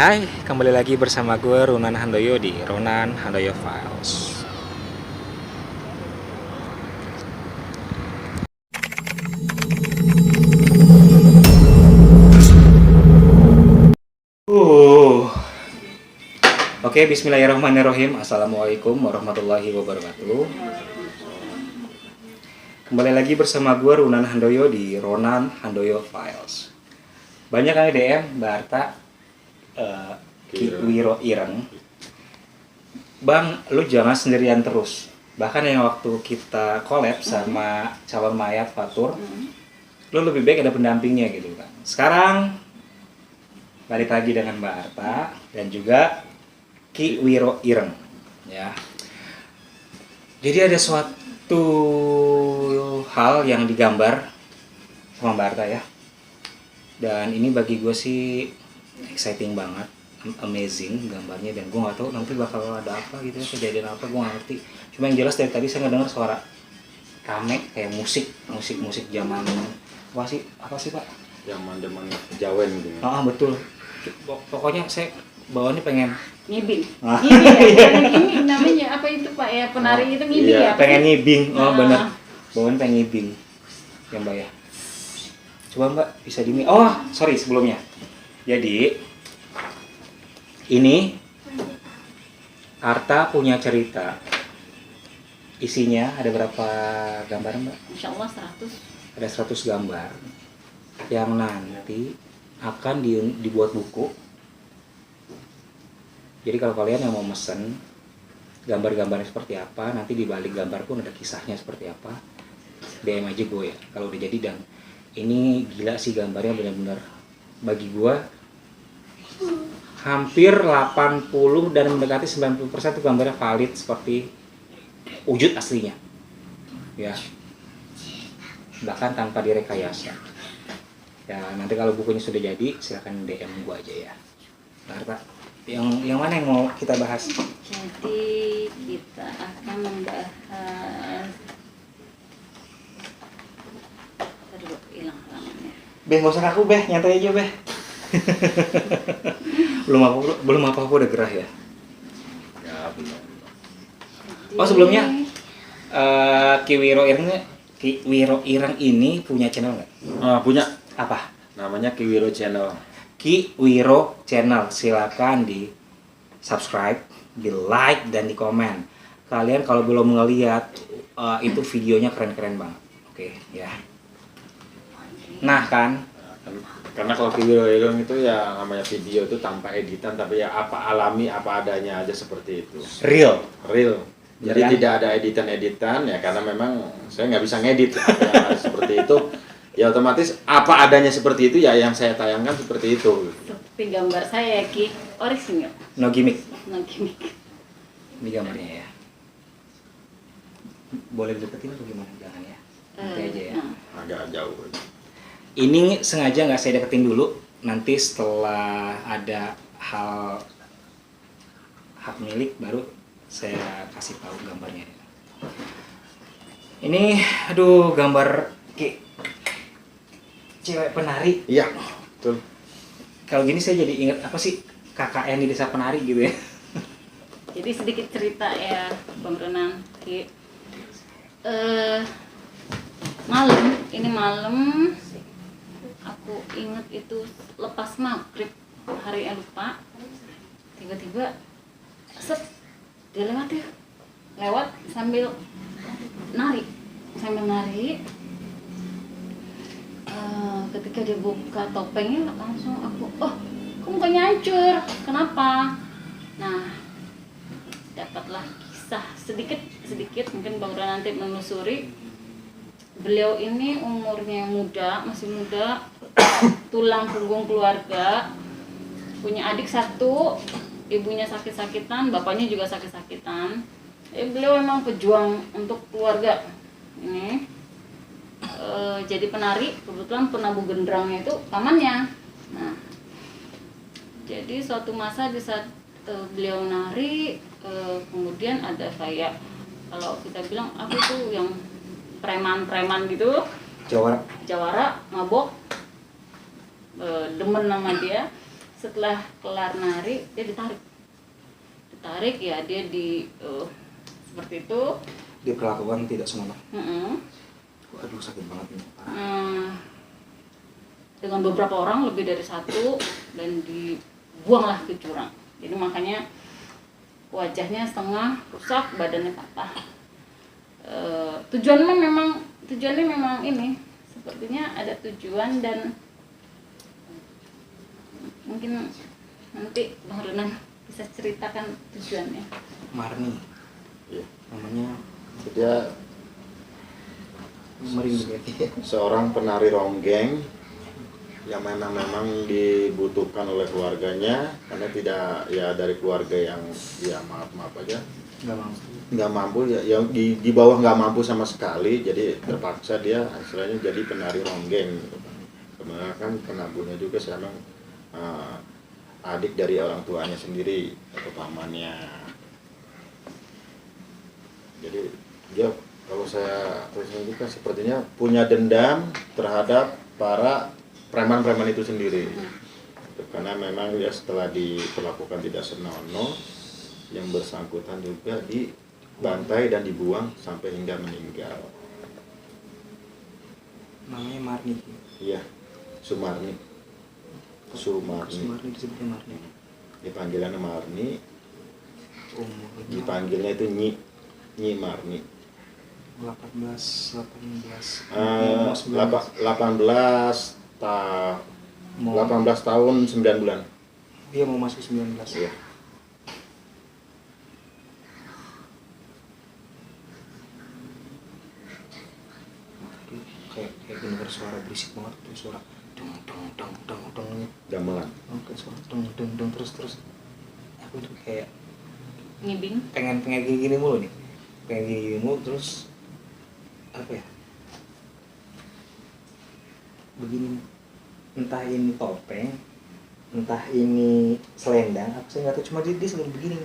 Hai, kembali lagi bersama gue Ronan Handoyo di Ronan Handoyo Files. Oke, bismillahirrahmanirrahim. Assalamualaikum warahmatullahi wabarakatuh. Kembali lagi bersama gue Ronan Handoyo di Ronan Handoyo Files. Banyak kali DM Mbak Arta, Ki Wiro Ireng, Bang, lu jangan sendirian terus. Bahkan yang waktu kita collab sama calon mayat Fatur, lu lebih baik ada pendampingnya gitu kan. Sekarang balik lagi dengan Mbak Arta dan juga Ki Wiro Ireng, ya. Jadi ada suatu hal yang digambar sama Mbak Arta ya. Dan ini bagi gue sih exciting banget, amazing gambarnya, dan gue nggak tahu nanti bakal ada apa gitu ya, kejadian apa gue nggak ngerti. Cuma yang jelas dari tadi saya ngedengar suara rame kayak musik zaman apa sih Pak? Zaman Jawen gitu ya. Ah betul. Pokoknya saya bawaannya pengen ngibing. Ah. Ngibing ya. Ini namanya apa itu Pak ya? Penari itu ngibing Iya, ya? pengen ngibing. Oh Nah. bener, bawaannya pengen ngibing ya Mbak ya. Coba Mbak bisa oh sorry sebelumnya. Jadi ini Arta punya cerita. Isinya ada berapa gambar Mbak? Insya Allah 100. Ada 100 gambar yang nanti akan dibuat buku. Jadi kalau kalian yang mau mesen gambar-gambarnya seperti apa, nanti di balik gambar pun ada kisahnya seperti apa, DM aja gue ya kalau udah jadi. Dan ini gila sih gambarnya, benar-benar bagi gue hampir 80 dan mendekati 90% itu gambarnya valid seperti wujud aslinya ya, bahkan tanpa direkayasa ya. Nanti kalau bukunya sudah jadi silakan DM gua aja ya. Nah, yang mana yang mau kita bahas? Jadi kita akan membahas. Aduh, hilang halamannya. Beh, nggak usah kaku Beh, nyantai aja Beh. belum apa udah gerah ya. Ya, belum. Oh sebelumnya Ki Wiro Ireng ini punya channel nggak? Punya, Apa? namanya Ki Wiro Channel. Ki Wiro Channel, silakan di subscribe, di like dan di komen. Kalian kalau belum ngeliat itu videonya keren-keren banget. Oke ya. Nah kan, Karena kalau Ki Wiro itu ya namanya video itu tanpa editan, tapi ya apa alami, apa adanya aja seperti itu. real. Jadi Jadi tidak ada editan ya, karena memang saya nggak bisa ngedit ya, seperti itu. Ya otomatis apa adanya seperti itu ya, yang saya tayangkan seperti itu. Seperti gambar saya Ki, orisinil. No gimmick. No gimmick. Ini gambarnya ya. Boleh deketin atau gimana? Jangan ya. Nanti aja ya. Agak jauh. Ini sengaja nggak saya deketin dulu. Nanti setelah ada hak milik baru saya kasih tahu gambarnya. Ini aduh, gambar cewek penari. Iya, betul. Kalau gini saya jadi ingat apa sih, KKN di desa penari gitu ya. Jadi sedikit cerita ya Bang Ronan. Ki. Malam aku inget itu lepas maghrib, hari yang lupa, tiba-tiba dia lewat sambil nari. Ketika dia buka topengnya langsung aku, oh kok mukanya hancur, kenapa? Nah, dapatlah kisah sedikit mungkin Bang Ron nanti menelusuri. Beliau ini umurnya masih muda, tulang punggung keluarga, punya adik 1, ibunya sakit-sakitan, bapaknya juga sakit-sakitan. Beliau memang pejuang untuk keluarga ini. Jadi penari, kebetulan penabuh gendrangnya itu pamannya. Nah, jadi suatu masa di saat beliau nari, kemudian ada kayak, kalau kita bilang apa itu yang preman gitu, jawara, mabok, demen sama dia, setelah kelar nari dia ditarik ya, dia seperti itu. Diperlakukan tidak senonoh. Mm-mm. Aduh sakit banget nih. Dengan beberapa orang lebih dari satu, dan dibuanglah ke jurang. Jadi makanya wajahnya setengah rusak, badannya patah. Tujuannya memang ini, sepertinya ada tujuan, dan mungkin nanti Bang Renan bisa ceritakan tujuannya. Marni. Iya. Namanya Dia merinding ya. seorang penari ronggeng yang memang dibutuhkan oleh keluarganya, karena tidak ya dari keluarga yang ya maaf aja nggak mampu ya, yang di bawah nggak mampu sama sekali, jadi terpaksa dia istilahnya jadi penari ronggeng gitu kan. Sebenarnya kan penabuhnya juga memang adik dari orang tuanya sendiri atau pamannya. Jadi dia, kalau saya kan sepertinya punya dendam terhadap para preman-preman itu sendiri. Karena memang dia setelah diperlakukan tidak senonoh, yang bersangkutan juga dibantai dan dibuang sampai hingga meninggal. Namanya Marni. Iya, Sumarni. Sumarni disebutnya Marni. Dipanggilannya Marni, Umurnya dipanggilnya itu Nyi Marni. 18 tahun 9 bulan. Dia mau masuk 19. Iya. Kayak dengar suara berisik banget tuh, suara dong Gamelan. kayak suara dong terus aku tuh kayak Ngibing. pengen gini mulu nih, terus apa ya, begini, entah ini topeng, entah ini selendang, aku saya nggak tahu, cuma dia selalu begini,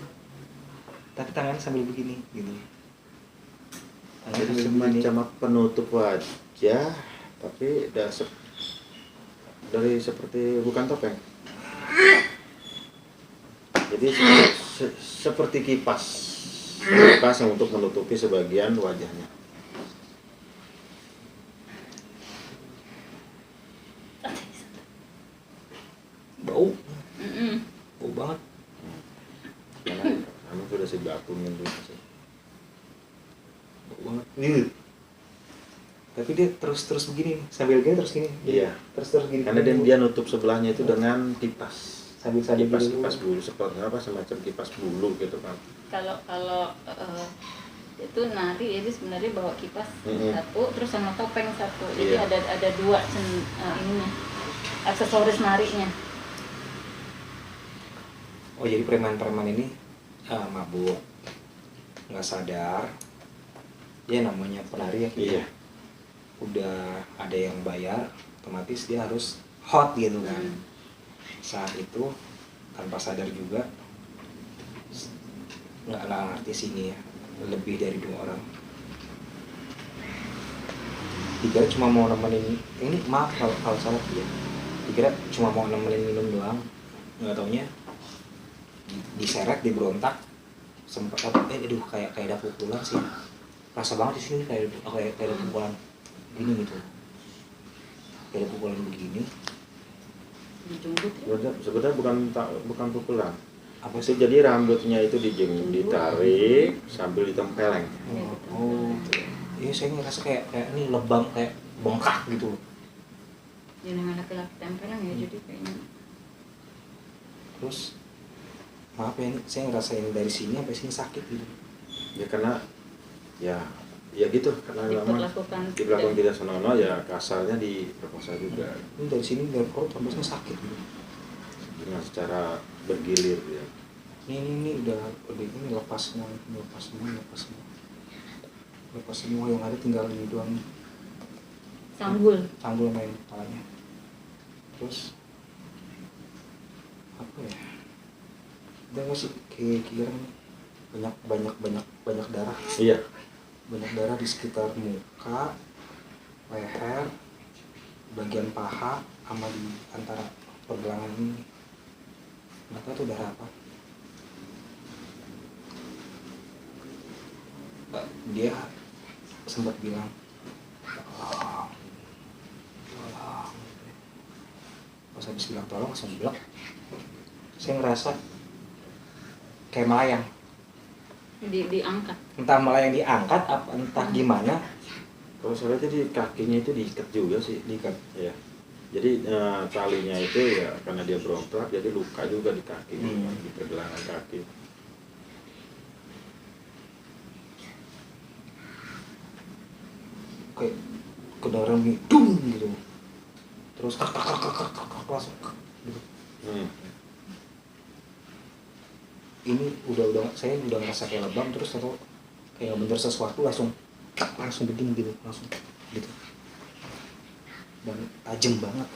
tapi tangannya sambil begini gitu. Jadi semacam penutup wajah, tapi dari seperti bukan topeng. Jadi seperti kipas yang untuk menutupi sebagian wajahnya. Bau Mm-mm. bau banget. Karena kamu sudah si batunya dulu sih. Bau banget. Tapi dia terus begini, sambil gini terus gini. Iya. Terus gini. Karena dia nutup sebelahnya itu dengan kipas. Sambil Kipas bulu, seperti apa, semacam kipas bulu gitu kan. Kalau itu nari, jadi sebenarnya bawa kipas satu, terus sama topeng satu. Jadi Iya. ada dua ininya, aksesoris narinya. Oh jadi preman-preman ini mabuk, nggak sadar, ya namanya penari ya. Iya. Udah ada yang bayar, otomatis dia harus hot gitu kan. Saat itu tanpa sadar juga, nggak ngerti sini ya, lebih dari 2 orang. Dikira cuma mau nemenin, ini maaf kalau salah ya, dikira cuma mau nemenin minum doang, nggak taunya diseret, diberontak, sempat aduh kayak ada pukulan sih, rasa banget di sini kayak ada pukulan gini gitu, kayak ada pukulan begini. Dijungkut ya. Sebenarnya bukan pukulan. Apa Itu sih? jadi rambutnya itu ditarik sambil ditempeleng. Iya saya ngerasa kayak ini lebam, kayak bengkak gitu. Ya namanya laki-laki tempelan ya, jadi kayaknya. Terus maaf ya, ini saya ngerasain dari sini sampai sini sakit gitu. Ya karena ya gitu, karena memang diperlakukan tidak senonoh, ya kasarnya diperkosa juga. Ini dari sini dari perut sampai sini sakit gitu. Dengan secara bergilir ya. Ini udah ini lepas semua yang ada, tinggal ini doang. Sanggul main kepalanya. Terus apa ya? Udah nggak sih kira banyak darah. Iya. Banyak darah di sekitar muka, leher, bagian paha, sama di antara pergelangan ini. nggak tahu tuh darah apa. Dia sempat bilang tolong, tolong. Pas habis bilang tolong langsung blok. Saya ngerasa kayak melayang. Diangkat. Entah melayang diangkat apa entah gimana. Kalau saya jadi kakinya itu diikat juga sih. Diikat. Ya. Jadi talinya itu ya karena dia berontak jadi luka juga di kaki, di pergelangan kaki. Kayak kedengeran dung gitu. Terus langsung gitu. Ini udah saya udah ngerasa kayak lebam, terus atau kayak bener sesuatu langsung begini gitu, langsung gitu. Dan tajam banget.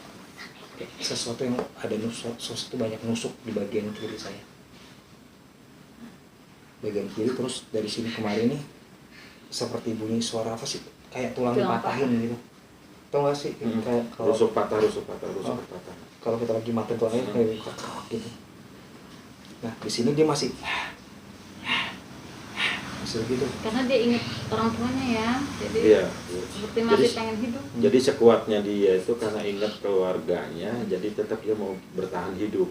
Kayak sesuatu yang ada sesuatu banyak nusuk di bagian kiri saya. Bagian kiri, terus dari sini kemari nih seperti bunyi suara apa sih? Kayak tulang dipatahin gitu. Tau gak sih? Kayak kalau Rusuk patah. kalau kita lagi matiin tulangnya kayak gitu. Nah di sini dia masih gitu. Karena dia ingat orang tuanya ya, jadi Iya. seperti masih pengen hidup. Jadi sekuatnya dia itu karena ingat keluarganya, jadi tetap dia mau bertahan hidup.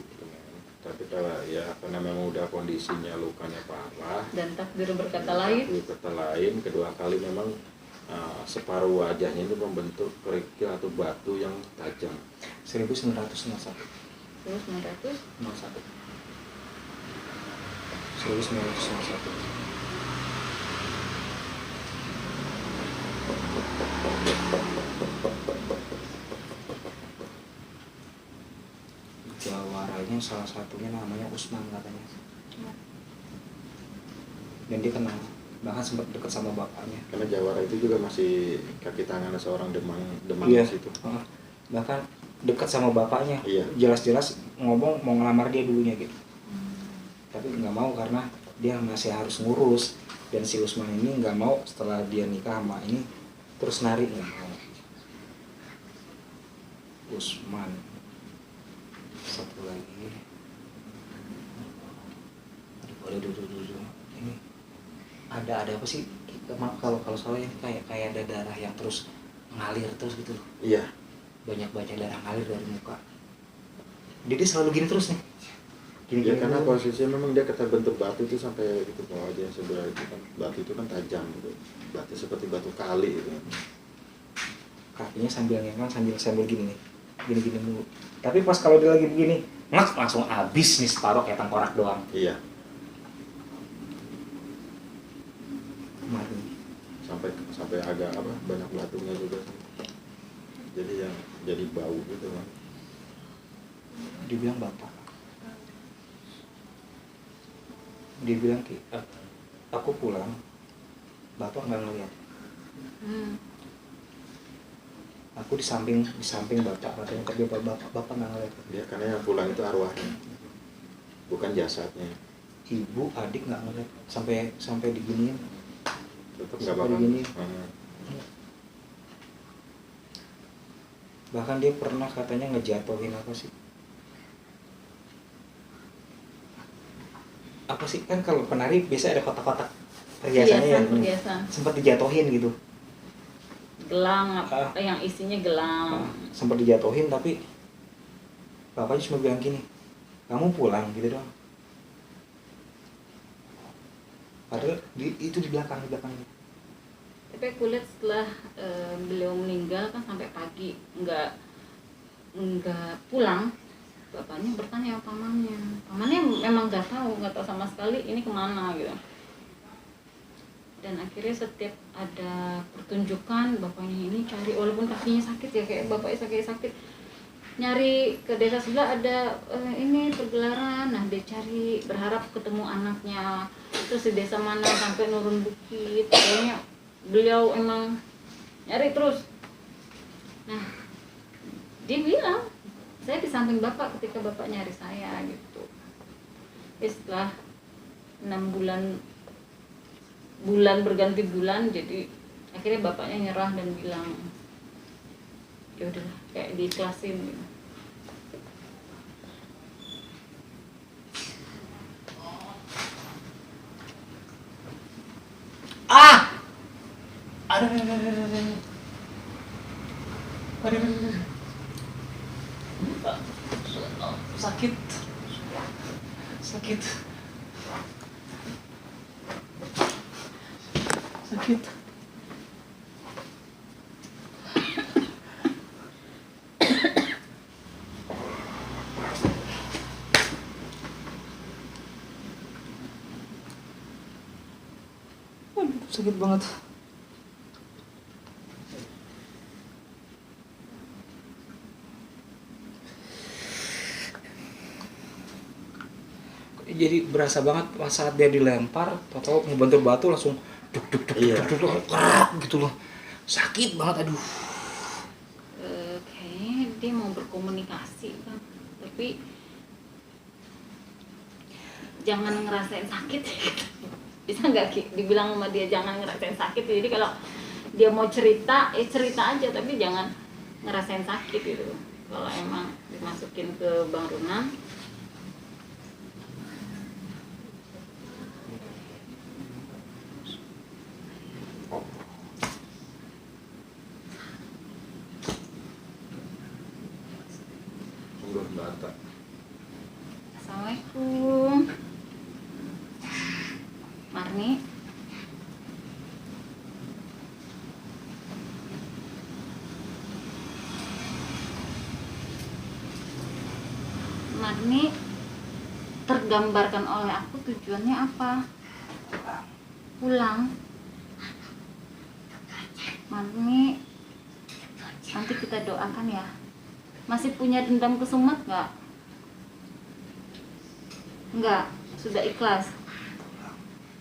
Tapi kalau ya karena memang udah kondisinya lukanya parah Dan takdir berkata lain. Kedua kali memang separuh wajahnya itu membentuk kerikil atau batu yang tajam. 1901. Terus 900. 1901. Jawaranya salah satunya namanya Usman katanya. Dan dia kenal, bahkan sempat dekat sama bapaknya. Karena Jawara itu juga masih kaki tangan seorang Demang Iya. di situ. Bahkan dekat sama bapaknya. Iya. Jelas-jelas ngomong mau ngelamar dia dulunya gitu. Tapi nggak mau karena dia masih harus ngurus, dan si Usman ini nggak mau setelah dia nikah sama ini terus narik, nggak mau. Usman, satu lagi, aduh, ini ada apa sih? Maaf kalau salah ya, kayak ada darah yang terus ngalir terus gitu. Iya. Banyak darah ngalir dari muka. Dia selalu gini terus nih. Ya karena posisinya memang dia keterbentuk batu itu sampai itu bawah aja sebelah itu kan, batu itu kan tajam gitu. Batu seperti batu kali gitu. Kakinya sambil ngengkang sambil gini nih. Gini mulu. Tapi pas kalau dia lagi begini, langsung habis nih separuh kayak tengkorak doang. Iya. Kemarin. Sampai agak banyak batunya juga. Jadi bau gitu kan. Dibilang bapak. Dia bilang aku pulang, bapak nggak ngeliat. Aku di samping bapak katanya, tapi bapak nggak ngeliat. Ya karena yang pulang itu arwahnya, bukan jasadnya. Ibu adik nggak ngeliat sampai diginiin. Tetap nggak Sampai bakal. diginiin. Bahkan dia pernah katanya ngejatuhin apa sih? Apa sih, kan kalau penari biasa ada kotak-kotak perhiasannya perhiasan. Sempat dijatuhin gitu. Gelang yang isinya gelang. Sempat dijatuhin, tapi bapaknya cuma bilang gini, kamu pulang gitu doang. Padahal itu di belakangnya. Tapi aku lihat setelah beliau meninggal kan sampai pagi nggak pulang. Bapaknya bertanya sama pamannya memang nggak tahu sama sekali ini kemana gitu. Dan akhirnya setiap ada pertunjukan bapaknya ini cari, walaupun kakinya sakit ya, kayak bapaknya sakit nyari ke desa sebelah ada ini pergelaran. Nah dia cari, berharap ketemu anaknya, terus di desa mana sampai nurun bukit. Kayaknya beliau emang nyari terus. Nah dia bilang, saya di samping bapak ketika bapak nyari saya gitu. Setelah 6 bulan berganti bulan, jadi akhirnya bapaknya nyerah dan bilang ya udah kayak diikhlasin gitu. Aduh. Sakit. Sakit. Sakit. Aduh, sakit banget. Jadi berasa banget pas saat dia dilempar, tahu ngebentur batu langsung duk duk duk Iya. duk duk kerak gitu loh. Sakit banget, aduh. Kayaknya dia mau berkomunikasi kan, tapi jangan ngerasain sakit. Bisa nggak Ki dibilang sama dia jangan ngerasain sakit? Jadi kalau dia mau cerita, cerita aja, tapi jangan ngerasain sakit gitu. Kalau emang dimasukin ke Bang Ronan, Sungguh bata. Assalamualaikum Marni. Marni, tergambarkan oleh aku tujuannya apa? Pulang. Marni, nanti kita doakan ya. Masih punya dendam ke Sumet nggak? Enggak, sudah ikhlas.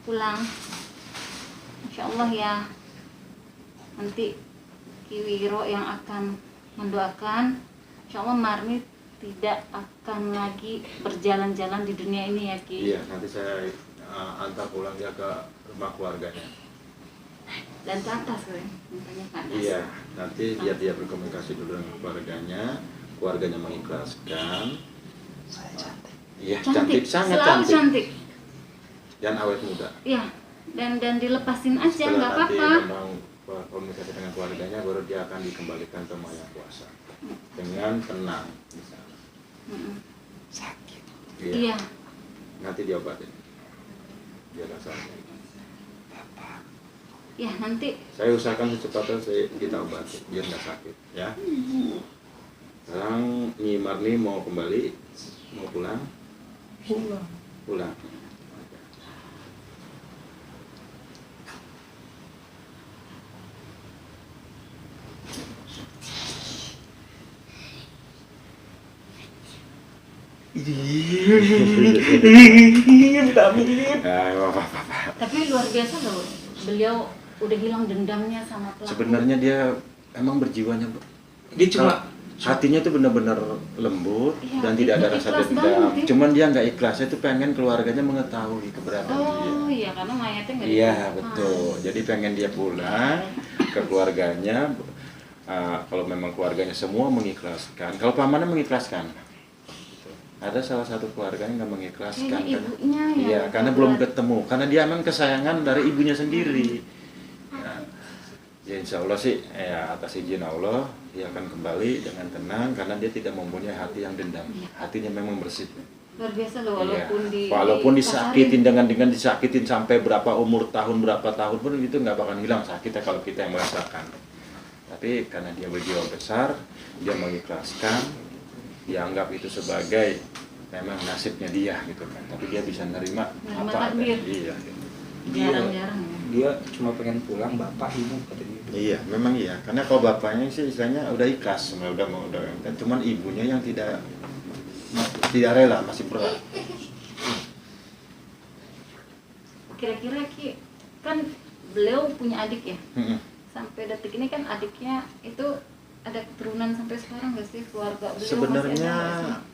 Pulang. Insya Allah ya. Nanti Ki Wiro yang akan mendoakan. Insya Allah Marni tidak akan lagi berjalan-jalan di dunia ini ya Ki. Iya, nanti saya antar pulang dia ke rumah keluarganya. Dan ke atas kan, mintanya ke atas. Iya, nanti dia berkomunikasi dulu dengan keluarganya mengikhlaskan. Saya cantik. Iya, Cantik, cantik, sangat selalu cantik. cantik. Dan awet muda. Iya, dan dilepasin aja Setelah nggak nanti apa-apa. memang komunikasi dengan keluarganya, baru dia akan dikembalikan ke Maya Kuasa dengan tenang di sana. Sakit. Iya. Nanti diobatin. Dia rasanya. Bapak. Ya nanti Saya usahakan secepatnya kita obati biar nggak sakit, ya. Sekarang Nyi Marni mau kembali, mau pulang, Pulang. pulang. Vitamin. Apa-apa. tapi luar biasa loh. Beliau udah hilang dendamnya sama pelaku. Sebenarnya dia emang berjiwanya, Dia cuma hatinya tuh benar-benar lembut Iya, dan tidak ada ikhlas rasa banget, dendam. ya. Cuman dia nggak ikhlasnya tuh pengen keluarganya mengetahui keberadaan dia. Oh iya, karena mayatnya nggak Iya ditemukan. betul. Jadi pengen dia pulang ke keluarganya. Kalau memang keluarganya semua mengikhlaskan, kalau pamannya mengikhlaskan, ada salah satu keluarga yang nggak mengikhlaskan. Kayaknya ibunya yang Iya, karena belum membuat- ketemu. Karena dia emang kesayangan dari ibunya sendiri. Ya, insya Allah sih, ya atas izin Allah dia akan kembali dengan tenang karena dia tidak mempunyai hati yang dendam. Hatinya memang bersih. Luar biasa loh, Iya. walaupun Walaupun disakitin dengan disakitin sampai berapa berapa tahun pun itu nggak bakal hilang sakitnya kalau kita yang merasakan. Tapi karena dia berjiwa besar, dia mengikhlaskan, dia anggap itu sebagai memang nasibnya dia gitu kan. Tapi dia bisa nerima Menerima apa takdir. adanya. Iya. Gitu. jarang-jarang ya. Dia cuma pengen pulang, bapak ibu kata dia. Iya, memang iya. Karena kalau bapaknya sih istilahnya udah ikhlas, udah. Cuman ibunya yang tidak rela, masih berat. Kira-kira Ki, kan beliau punya adik ya? Mm-mm. Sampai detik ini kan adiknya itu ada keturunan sampai sekarang nggak sih, keluarga beliau Sebenarnya masih ada nggak sih?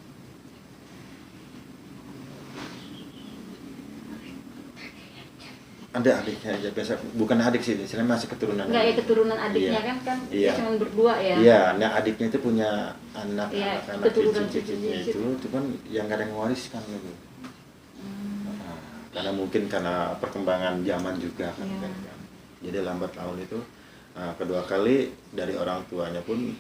ada adiknya aja biasa, bukan adik sih, istilahnya masih keturunan. Nggak ya, keturunan adiknya Iya. kan Iya. cuma berdua ya. Iya, nah adiknya itu punya anak, Iya, anak keturunan cicit-cicitnya cicit. itu, cuman yang kadang mewariskan gitu. Nah, karena mungkin karena perkembangan zaman juga kan, Iya. kan. Jadi lambat laun itu Nah, kedua kali dari orang tuanya pun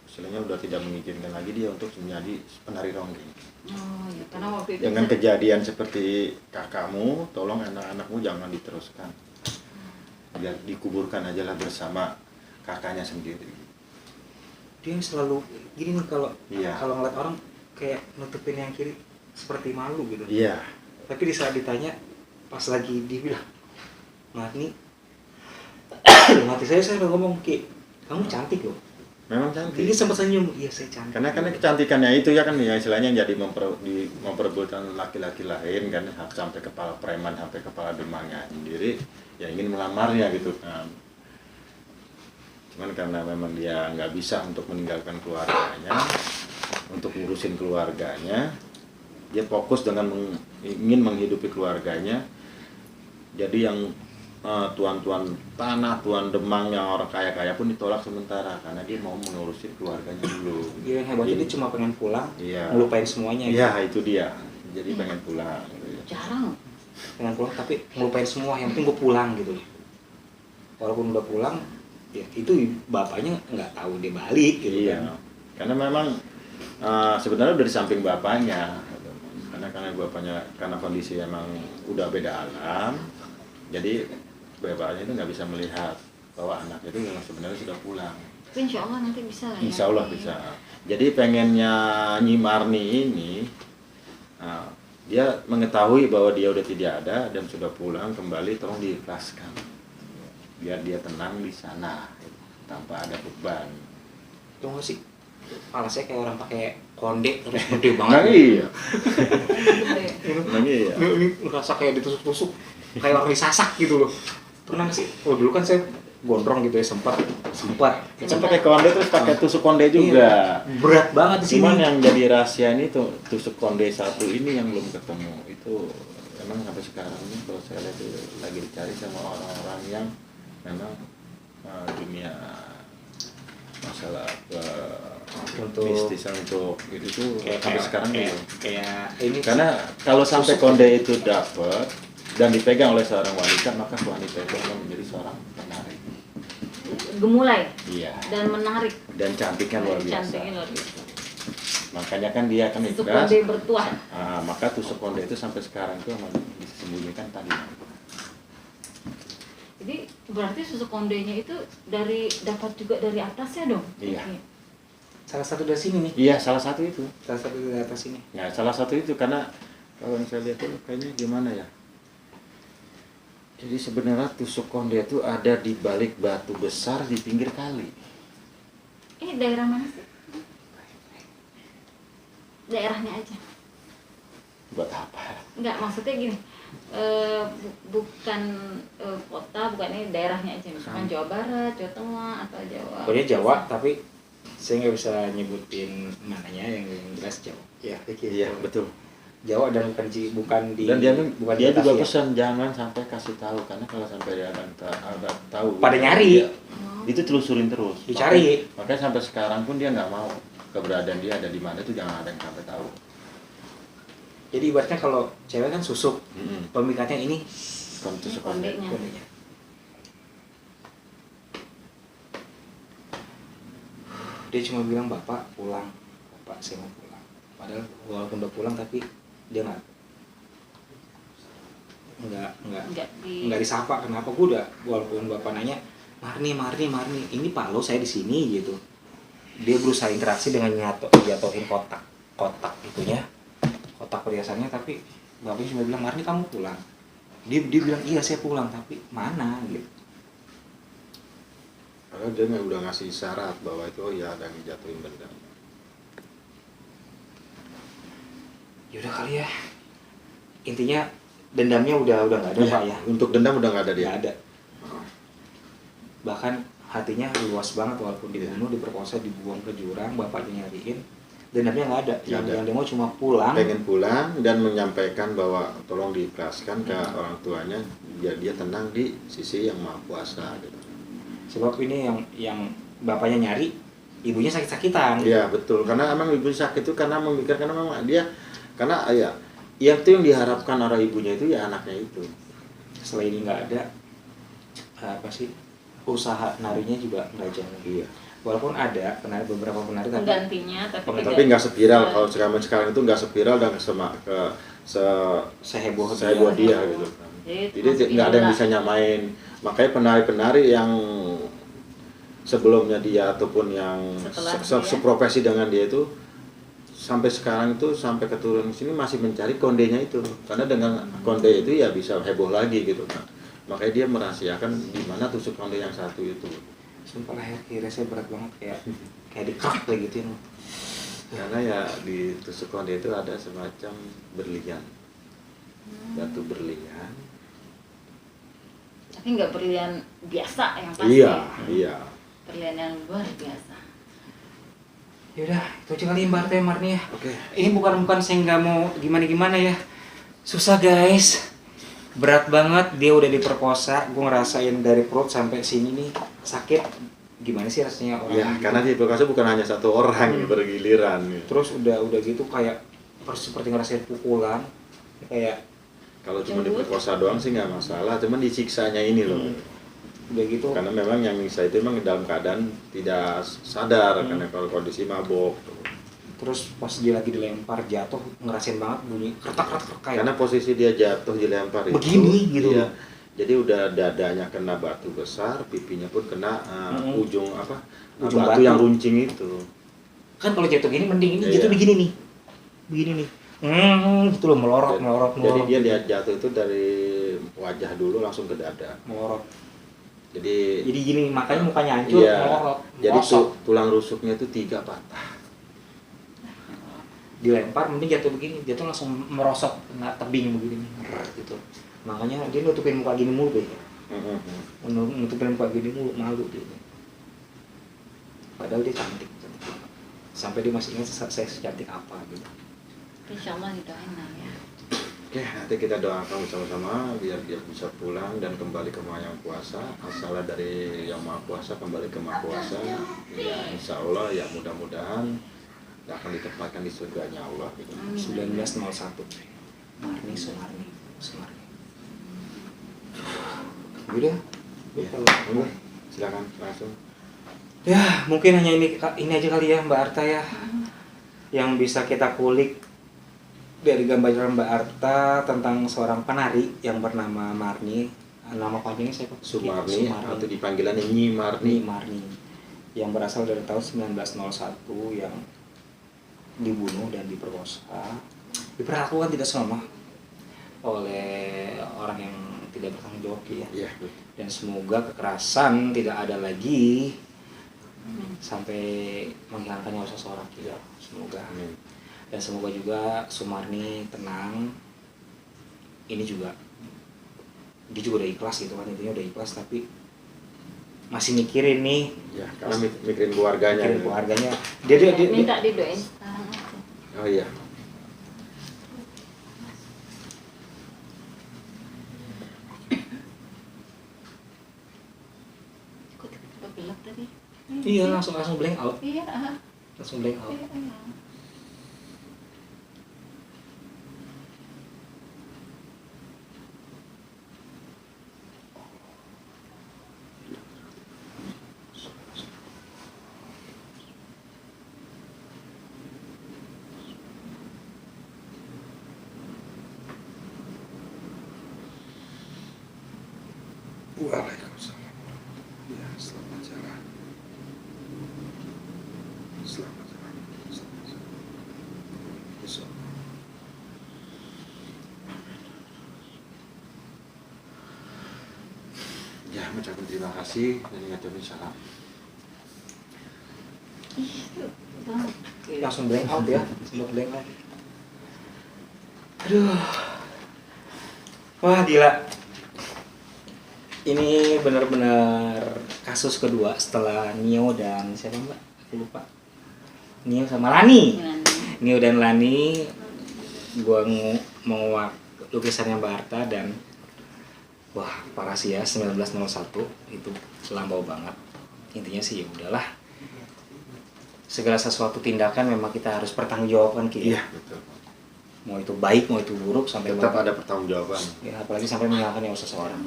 istilahnya udah tidak mengizinkan lagi dia untuk menjadi penari ronggeng. Oh ya, karena waktu itu Dengan kejadian seperti kakakmu, tolong anak-anakmu jangan diteruskan. Biar dikuburkan aja lah bersama kakaknya sendiri. Dia selalu gini nih kalau Iya. kalau ngeliat orang kayak nutupin yang kiri seperti malu gitu. Iya. Tapi di saat ditanya pas lagi dia bilang, Marni, dalam hati saya udah ngomong, Ki, kamu cantik loh. Memang cantik. Dia sempat senyum, iya saya cantik. Karena kecantikannya itu ya kan ya istilahnya jadi memperebutkan laki-laki lain kan sampai kepala preman sampai kepala demangnya sendiri ya ingin melamarnya gitu kan. Cuman karena memang dia nggak bisa untuk meninggalkan keluarganya, untuk ngurusin keluarganya, dia fokus dengan ingin menghidupi keluarganya. Jadi yang tuan-tuan tanah, tuan demang yang orang kaya-kaya pun ditolak sementara karena dia mau mengurusin keluarganya dulu. Iya, yang hebatnya dia cuma pengen pulang, Iya. ngelupain semuanya. Iya, itu dia. Jadi pengen pulang. jarang. Pengen pulang tapi ngelupain semua, yang penting gue pulang gitu. Walaupun udah pulang, ya itu bapaknya nggak tahu dia balik gitu Iya. kan. Karena memang sebenarnya udah di samping bapaknya. Karena bapaknya karena kondisi emang udah beda alam. Jadi bapaknya itu nggak bisa melihat bahwa anaknya itu memang sebenarnya sudah pulang. Tapi insya Allah nanti bisa lah ya. Insya Allah bisa. Jadi pengennya Nyi Marni ini, dia mengetahui bahwa dia udah tidak ada dan sudah pulang kembali, tolong diikhlaskan. Biar dia tenang di sana tanpa ada beban. Itu nggak sih? Palasnya kayak orang pakai konde terus gede Nah, banget. iya. Gede. Nah, iya. Ini ngerasa kayak ditusuk-tusuk, kayak orang disasak gitu loh. Pernah nggak sih? Oh dulu kan saya gondrong gitu ya, sempat. Kan pakai konde terus pakai tusuk konde juga. Iya, berat banget di sini. Cuman yang jadi rahasia ini tuh tusuk konde satu ini yang belum ketemu. Itu emang sampai sekarang ini kalau saya lihat itu lagi dicari sama orang-orang yang memang dunia masalah Untuk mistis untuk itu tuh sampai sekarang belum. kayak ini Karena kalau sampai konde itu dapat dan dipegang oleh seorang wanita, maka wanita itu akan menjadi seorang penari. Gemulai Iya. dan menarik. Dan cantiknya luar biasa. Cantiknya luar biasa. Makanya kan dia akan Tusuk ikhlas. konde bertuah. Maka tusuk konde itu sampai sekarang itu memang disembunyikan tadi. Jadi berarti susuk kondenya itu dapat juga dari atasnya dong? Iya. salah satu dari sini nih. Iya, salah satu itu. Salah satu dari atas ini. Ya, salah satu itu karena kalau yang saya lihat itu kayaknya gimana ya? Jadi sebenarnya tusuk konde itu ada di balik batu besar di pinggir kali. Ini daerah mana sih? Daerahnya aja. Buat apa? Enggak, maksudnya gini. Bukan kota, bukan ini daerahnya aja. Misalkan Jawa Barat, Jawa Tengah, atau Jawa. Pokoknya Jawa, tapi saya nggak bisa nyebutin mananya, yang jelas Jawa. Iya, iya betul. Jawa dan bukan di Dan dia bukan dia di juga Batavia. pesan jangan sampai kasih tahu karena kalau sampai dia ada tahu Pada nyari. itu telusurin terus. Dicari. Makanya sampai sekarang pun dia nggak mau keberadaan dia ada di mana itu jangan ada yang sampai tahu. Jadi ibaratnya kalau cewek kan susuk, pemikatnya ini Tusuk Kondenya. konde. kondenya. Dia cuma bilang bapak pulang, bapak saya mau pulang. Padahal walaupun udah pulang tapi dia nggak disapa. Kenapa? Gue udah, walaupun bapak nanya Marni ini Pak lo, saya di sini gitu. Dia berusaha interaksi dengan jatuhin kotak itunya, kotak perhiasannya, tapi bapaknya cuma bilang Marni kamu pulang. Dia bilang iya saya pulang, tapi mana gitu. Padahal dia udah ngasih isyarat bahwa itu ya ada yang jatuhin benda. Yaudah kali ya, intinya dendamnya udah nggak ada Iya, Pak ya. Untuk dendam udah nggak ada dia. Nggak ada. Bahkan hatinya luas banget, walaupun dibunuh, diperkosa, dibuang ke jurang, bapaknya nyariin, dendamnya nggak ada. Nggak ada. Yang dia mau cuma pulang. Pengen pulang dan menyampaikan bahwa tolong diikhlaskan ke orang tuanya biar dia tenang di sisi yang maha kuasa gitu. Sebab ini yang bapaknya nyari, ibunya sakit-sakitan. Iya betul, karena emang ibu sakit itu karena memikirkan memang dia karena ya yang itu yang diharapkan oleh ibunya itu ya anaknya itu. Setelah ini nggak ada, apa sih, usaha narinya juga nggak jalan. Iya. Walaupun ada beberapa penari tapi Penggantinya Tapi nggak seviral kalau sekarang itu nggak seviral dan seheboh dia gitu kan. Jadi masih nggak ada yang idola. bisa nyamain. Makanya penari-penari yang sebelumnya dia ataupun yang Setelah dia. seprofesi dengan dia itu sampai sekarang itu sampai keturunan sini masih mencari kondenya itu, karena dengan konde itu ya bisa heboh lagi gitu kan. Makanya dia merahasiakan di mana tusuk konde yang satu itu. sumpah leher kiri saya berat banget kayak dikrak kayak gitu ya. Karena ya di tusuk konde itu ada semacam berlian, batu berlian. Tapi nggak berlian biasa yang pasti. Iya. Berlian yang luar biasa. Yaudah, itu aja kali Mbak Arta ya Marni ya. Oke. Ini bukan saya nggak mau gimana ya. Susah guys. Berat banget, dia udah diperkosa. Gue ngerasain dari perut sampai sini nih sakit. Gimana sih rasanya orang Ya, gitu? karena di diperkosa bukan hanya satu orang yang bergiliran. Gitu. Terus udah gitu kayak seperti ngerasain pukulan. Kayak Kalau cuma diperkosa doang sih nggak masalah, cuman disiksanya ini loh. udah gitu. Karena memang yang nyiksa itu memang dalam keadaan tidak sadar karena kalau kondisi mabok. Terus pas dia lagi dilempar jatuh ngerasain banget bunyi kertak kayak. Karena posisi dia jatuh dilempar itu Begini gitu. iya. Jadi udah dadanya kena batu besar, pipinya pun kena ujung batu yang runcing itu. Kan kalau jatuh gini mending ini Iya. jatuh begini nih. Begini nih. Gitu loh melorot. Jadi dia lihat jatuh itu dari wajah dulu langsung ke dada. melorot. Jadi Gini makanya mukanya hancur, iya, melorot. jadi merosot. tulang rusuknya itu 3 patah. Dilempar mending jatuh begini, jatuh langsung merosot kena tebing begini gitu. Makanya dia nutupin muka gini mulu deh. Nutupin muka gini mulu malu gitu. Padahal dia cantik. Sampai dia masih ingat saya secantik apa gitu. Insya Allah didoain lah ya. Oke, nanti kita doakan bersama-sama biar dia bisa pulang dan kembali ke Maha Yang Kuasa. Asalnya dari Yang Maha Kuasa kembali ke Maha Kuasa. Ya insya Allah ya mudah-mudahan akan ditempatkan di surganya Allah. Gitu. 1901 Marni Sumarni. Udah. Ya, silakan langsung. Ya mungkin hanya ini aja kali ya Mbak Arta ya yang bisa kita kulik dari gambaran Mbak Arta tentang seorang penari yang bernama Marni. Nama panjangnya siapa? Sumarni atau dipanggilannya Nyi Marni. Marni yang berasal dari tahun 1901 yang dibunuh dan diperkosa, diperlakukan tidak sama oleh orang yang tidak bertanggung jawab ya. Iya. Dan semoga kekerasan tidak ada lagi sampai menghilangkan nyawa seseorang kita. Semoga. Amin. Dan semoga juga Sumarni tenang. Ini juga dia juga udah ikhlas gitu kan, intinya udah ikhlas tapi masih mikirin nih. Ya, karena mikirin keluarganya. Mikirin gitu. keluarganya. Dia Minta didoain sekarang aja. Oh iya. Kok tiba-tiba gelap tadi? iya langsung blank out. Iya. Langsung blank out. Iya. Waalaikumsalam. Ya, selamat jalan. Selamat jalan. Selamat jalan. Insyaallah. Ya, mengucapkan terima kasih dan mengucapkan salam. Langsung blank out ya, sempat blank out. Aduh. Wah gila. Ini benar-benar kasus kedua setelah Nio dan siapa Mbak? Aku lupa. Nio sama Lani. Nio dan Lani. Gua mau lukisannya Mbak Arta dan wah parah sih ya 1901 itu lampau banget. Intinya sih ya udahlah. Segala sesuatu tindakan memang kita harus pertanggungjawabkan Ki. Iya, betul. Mau itu baik mau itu buruk sampai Tetap ada pertanggungjawaban. ya apalagi sampai menghilangkan nyawa seseorang.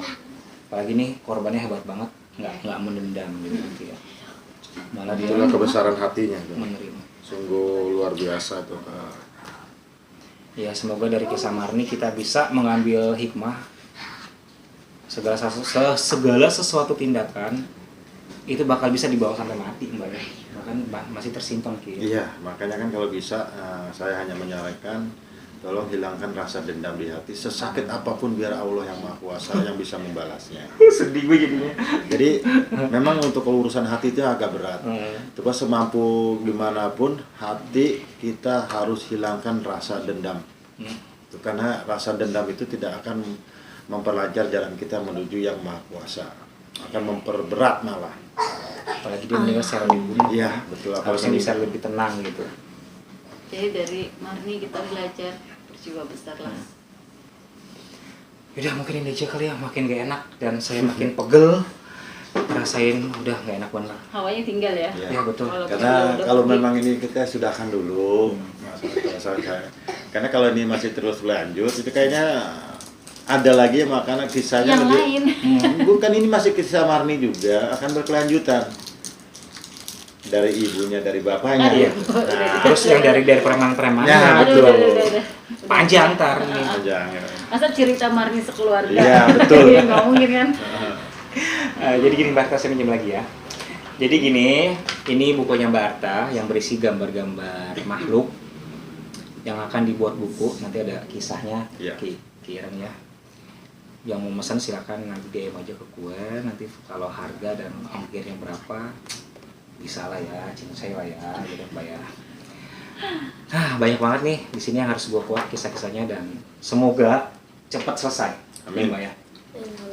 Apalagi nih korbannya hebat banget nggak menendam gitu nanti ya. Malah dia Itulah kebesaran hatinya tuh. menerima. Sungguh luar biasa tuh. Ya semoga dari kisah Marni kita bisa mengambil hikmah segala sesuatu tindakan itu bakal bisa dibawa sampai mati Mbak ya. Bahkan masih tersimpan Ki. Iya, makanya kan kalau bisa saya hanya menyarankan tolong hilangkan rasa dendam di hati sesakit apapun biar Allah yang Maha Kuasa yang bisa membalasnya. Sedih gue jadinya. Jadi memang untuk urusan hati itu agak berat. Coba semampu gimana pun hati kita harus hilangkan rasa dendam. Itu karena rasa dendam itu tidak akan memperlancar jalan kita menuju yang Maha Kuasa. Akan memperberat malah. Apalagi dia mendengar secara dibunuh. Iya, betul. Harusnya bisa lebih tenang gitu. Jadi dari Marni kita belajar berjiwa besar lah. Yaudah mungkin ini aja kali ya, makin gak enak dan saya makin pegel. Rasain udah gak enak banget. Hawanya tinggal ya. Ya betul. Karena kalau memang ini kita sudahkan dulu. Karena kalau ini masih terus berlanjut itu kayaknya ada lagi makanya kisahnya Yang lebih lain. bukan ini masih kisah Marni juga akan berkelanjutan. Dari ibunya, dari bapaknya. Iya. Terus yang dari preman-preman. Ya, Aduh, betul. udah. Panjang ntar nih. Panjang ya. Masa cerita Marni sekeluarga? Iya, betul. Iya, nggak mungkin kan? Jadi gini Mbak Arta, saya minjem lagi ya. Jadi gini, ini bukunya Mbak Arta yang berisi gambar-gambar makhluk yang akan dibuat buku. Nanti ada kisahnya, Iya. Ireng ya. Yang mau pesan silakan nanti DM aja ke gue. Nanti kalau harga dan ongkirnya berapa bisa lah ya, cinta saya lah ya, gitu Mbak ya. Nah, banyak banget nih di sini yang harus gue kuat kisah-kisahnya dan semoga cepat selesai. Amin. Mbak ya.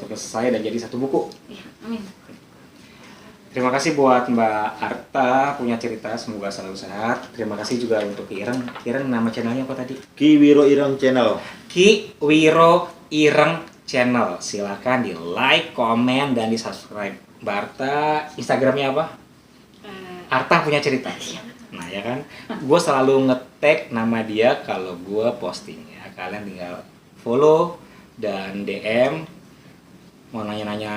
Cepat selesai dan jadi satu buku. Iya, amin. Terima kasih buat Mbak Arta punya cerita, semoga selalu sehat. Terima kasih juga untuk Ireng. Ireng nama channelnya apa tadi? Ki Wiro Ireng Channel. Ki Wiro Ireng Channel. Silakan di like, komen, dan di subscribe. Mbak Arta, Instagramnya apa? Arta punya cerita. Nah ya kan, gue selalu nge-tag nama dia kalau gue posting ya. Kalian tinggal follow dan DM. Mau nanya-nanya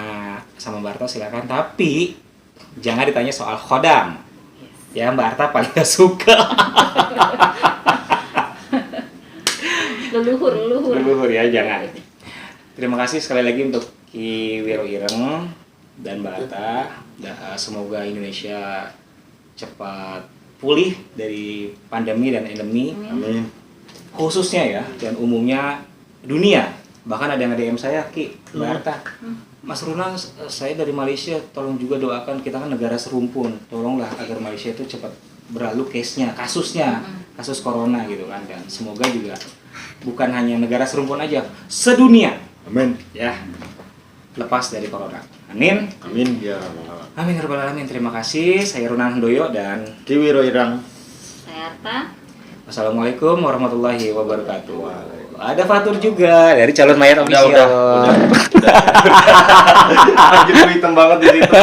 sama Mbak Arta silakan, tapi jangan ditanya soal khodam. Ya Mbak Arta paling gak suka. Leluhur ya, jangan. Terima kasih sekali lagi untuk Ki Wiro Ireng dan Mbak Arta. Semoga Indonesia cepat pulih dari pandemi dan endemi. Amin. Khususnya ya, dan umumnya dunia. Bahkan ada yang DM saya, Ki, Mbak Arta, Mas Runa, saya dari Malaysia, tolong juga doakan, kita kan negara serumpun, tolonglah agar Malaysia itu cepat berlalu kasus corona gitu kan, dan semoga juga bukan hanya negara serumpun aja, sedunia, Amin. ya, lepas dari corona. Amin. Amin ya rabbal alamin. Amin ya rabbal alamin. Terima kasih. Saya Runan Handoyo dan Ki Wiro Ireng. Saya Arta. Wassalamualaikum warahmatullahi wabarakatuh. Ada Fatur juga dari calon mayat official. Udah. Anjir hitam banget di situ.